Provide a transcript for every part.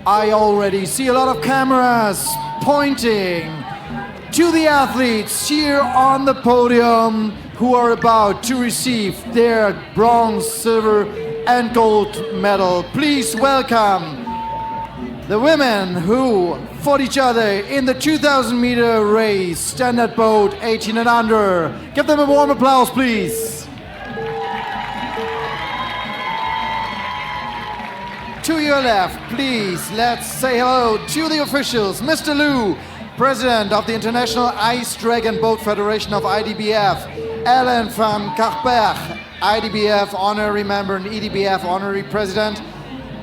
I already see a lot of cameras pointing to the athletes here on the podium who are about to receive their bronze, silver, and gold medal. Please welcome the women who fought each other in the 2,000-meter race, standard boat 18 and under. Give them a warm applause, please. To your left, please, let's say hello to the officials. Mr. Liu, President of the International Ice Dragon Boat Federation of IDBF. Ellen van Kachberg, IDBF Honorary Member and EDBF Honorary President.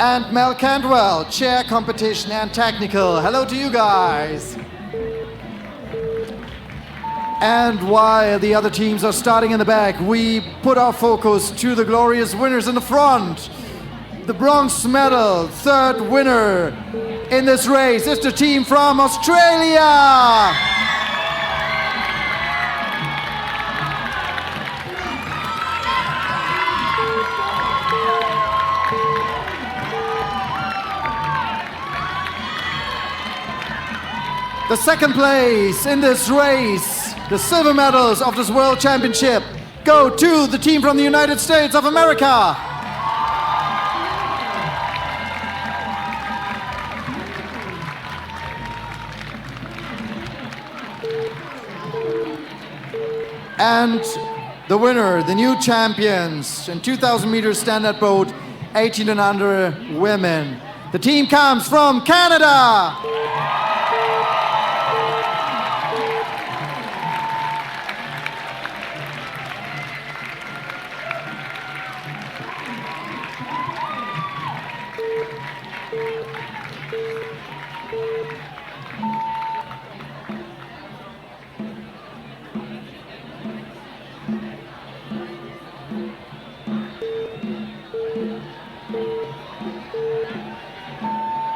And Mel Cantwell, Chair Competition and Technical. Hello to you guys. And while the other teams are starting in the back, we put our focus to the glorious winners in the front. The bronze medal, third winner in this race is the team from Australia. The second place in this race, the silver medals of this World Championship, go to the team from the United States of America. And the winner, the new champions in 2,000 meters standard boat, 18 and under women. The team comes from Canada.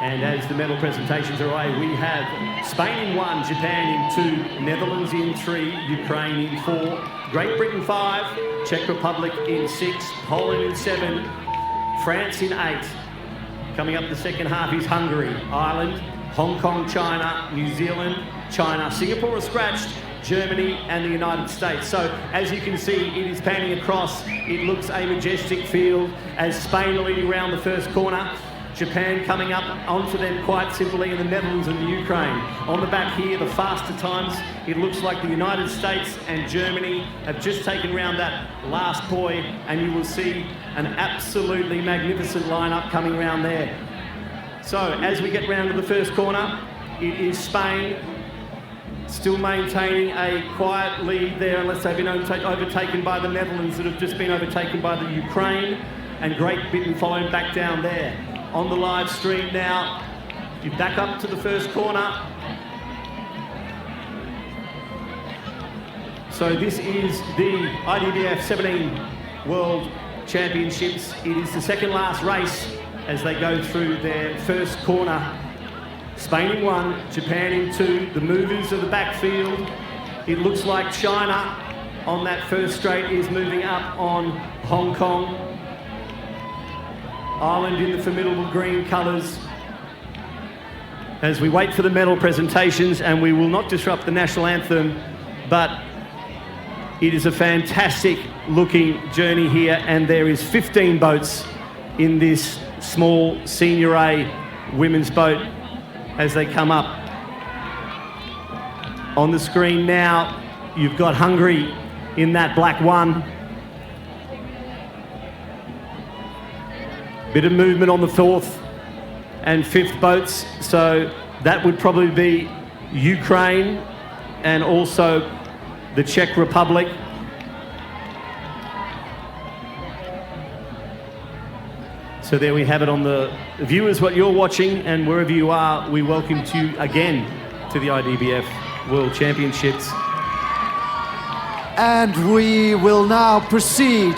And as the medal presentations are away, we have Spain in 1, Japan in 2, Netherlands in 3, Ukraine in 4, Great Britain 5, Czech Republic in 6, Poland in 7, France in 8. Coming up the second half is Hungary, Ireland, Hong Kong, China, New Zealand, China, Singapore are scratched, Germany and the United States. So as you can see, it is panning across. It looks a majestic field as Spain are leading around the first corner. Japan coming up onto them quite simply, and the Netherlands and the Ukraine. On the back here, the faster times, it looks like the United States and Germany have just taken round that last buoy, and you will see an absolutely magnificent lineup coming round there. So as we get round to the first corner, it is Spain still maintaining a quiet lead there, unless they've been overtaken by the Netherlands that have just been overtaken by the Ukraine, and Great Britain following back down there. On the live stream now, you back up to the first corner. So this is the IDBF 17 World Championships. It is the second last race as they go through their first corner. Spain in 1, Japan in 2. The movers of the backfield. It looks like China on that first straight is moving up on Hong Kong. Ireland in the formidable green colours. As we wait for the medal presentations, and we will not disrupt the national anthem, but it is a fantastic looking journey here, and there is 15 boats in this small Senior A women's boat as they come up. On the screen now, you've got Hungary in that black one. Bit of movement on the 4th and 5th boats, so that would probably be Ukraine and also the Czech Republic. So there we have it on the viewers, what you're watching, and wherever you are, we welcome you again to the IDBF World Championships. And we will now proceed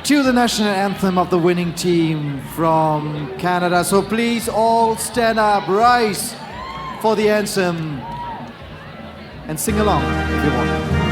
to the national anthem of the winning team from Canada. So please all stand up, rise for the anthem, and sing along if you want.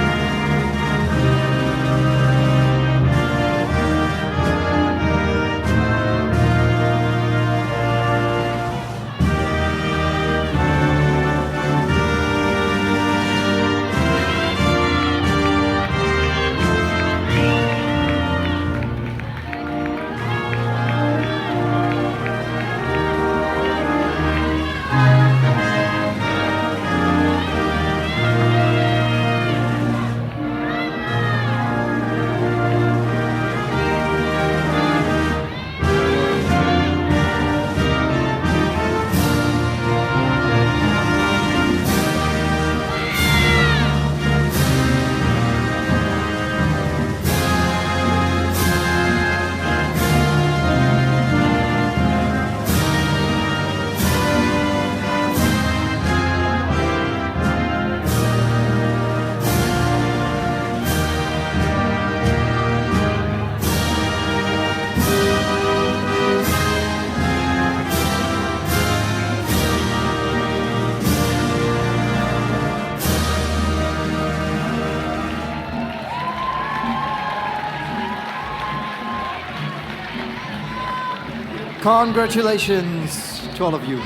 Congratulations to all of you.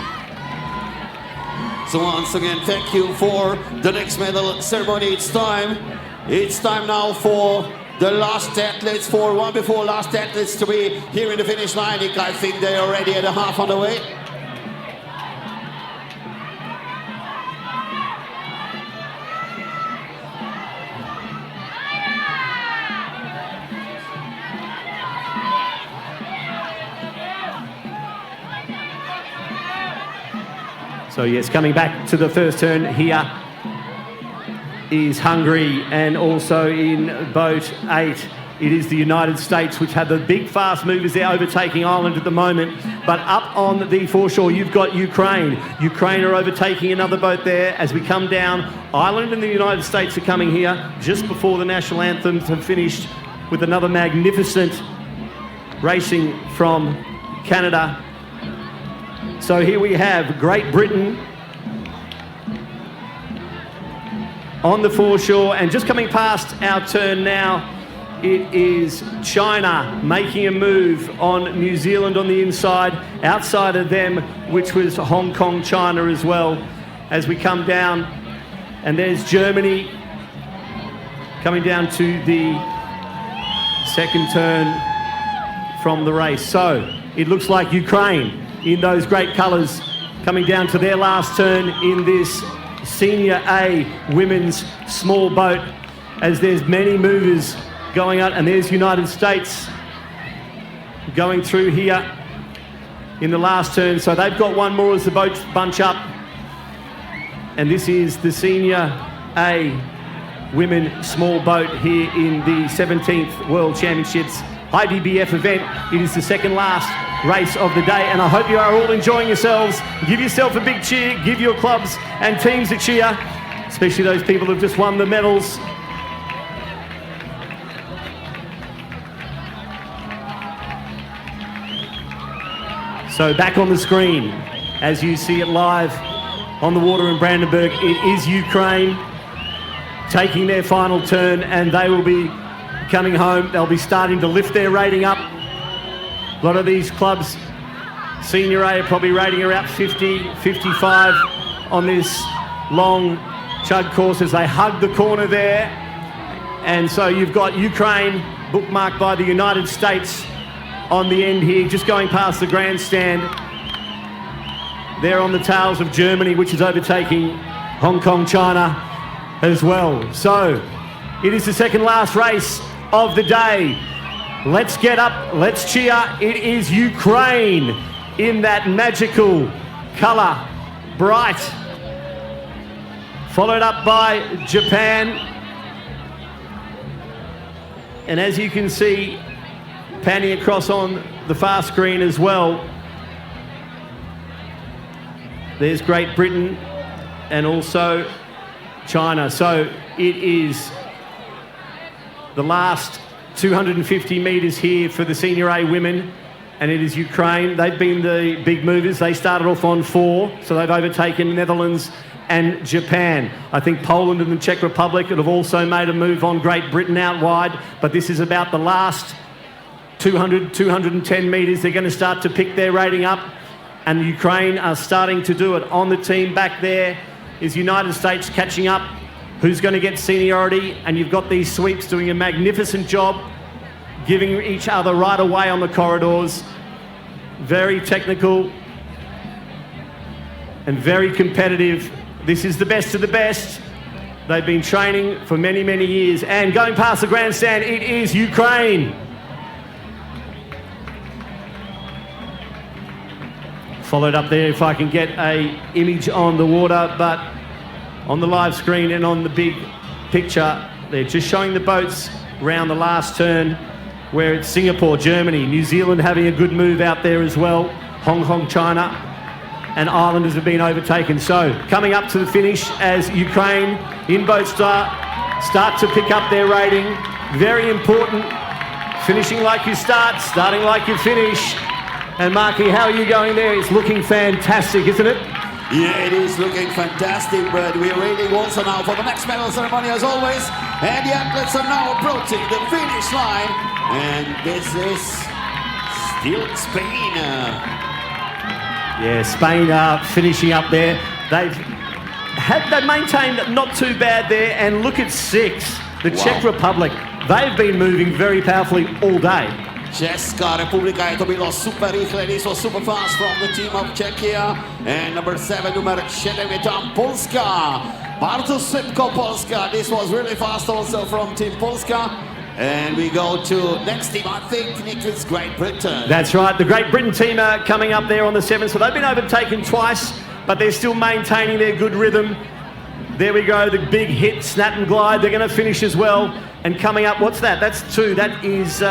So once again, thank you for the next medal ceremony. It's time now for the last athletes, one before last athletes to be here in the finish line. I think they are already at a half on the way. So yes, coming back to the first turn here is Hungary, and also in boat 8 it is the United States, which have the big fast movers. They're overtaking Ireland at the moment, but up on the foreshore you've got Ukraine. Ukraine are overtaking another boat there. As we come down, Ireland and the United States are coming here just before the national anthems have finished, with another magnificent racing from Canada. So here we have Great Britain on the foreshore, and just coming past our turn now, it is China making a move on New Zealand on the inside. Outside of them, which was Hong Kong, China as well, as we come down. And there's Germany coming down to the second turn from the race. So it looks like Ukraine in those great colours coming down to their last turn in this Senior A women's small boat, as there's many movers going out, and there's United States going through here in the last turn. So they've got one more as the boats bunch up, and this is the Senior A women small boat here in the 17th World Championships IDBF event. It is the second last race of the day, and I hope you are all enjoying yourselves. Give yourself a big cheer, give your clubs and teams a cheer, especially those people who've just won the medals. So back on the screen, as you see it live on the water in Brandenburg, it is Ukraine taking their final turn, and they will be coming home. They'll be starting to lift their rating up. A lot of these clubs, Senior A, are probably rating around 50, 55 on this long chug course as they hug the corner there. And so you've got Ukraine bookmarked by the United States on the end here, just going past the grandstand. They're on the tails of Germany, which is overtaking Hong Kong, China as well. So it is the second last race of the day. Let's get up, let's cheer. It is Ukraine in that magical colour, bright. Followed up by Japan. And as you can see, panning across on the far screen as well, there's Great Britain and also China. So it is the last 250 metres here for the Senior A women, and it is Ukraine. They've been the big movers. They started off on 4, so they've overtaken Netherlands and Japan. I think Poland and the Czech Republic have also made a move on Great Britain out wide, but this is about the last 200, 210 metres. They're going to start to pick their rating up, and Ukraine are starting to do it. On the team back there is United States catching up. Who's going to get seniority? And you've got these sweeps doing a magnificent job, giving each other right away on the corridors. Very technical and very competitive. This is the best of the best. They've been training for many, many years. And going past the grandstand, it is Ukraine. Followed up there, if I can get an image on the water, but on the live screen and on the big picture, they're just showing the boats around the last turn, where it's Singapore, Germany, New Zealand having a good move out there as well, Hong Kong, China, and Islanders have been overtaken. So coming up to the finish as Ukraine in boat start to pick up their rating. Very important, finishing like you start, starting like you finish. And Marky, how are you going there? It's looking fantastic, isn't it? Yeah, it is looking fantastic, but we're waiting also now for the next medal ceremony as always. And the athletes are now approaching the finish line. And this is Still Spain. Yeah, Spain are finishing up there. They've maintained not too bad there, and look at 6. The Czech Republic, they've been moving very powerfully all day. Česká republika, je to bylo super rychle, this was super fast from the team of Czechia. And number 7, numer 7 je tam Polska. Bardzo szybko Polska, this was really fast also from team Polska. And we go to next team, I think Nick is Great Britain. That's right, the Great Britain team are coming up there on the 7th, so they've been overtaken twice, but they're still maintaining their good rhythm. There we go, the big hit, snap and glide, they're going to finish as well. And coming up, what's that? That's 2, that is...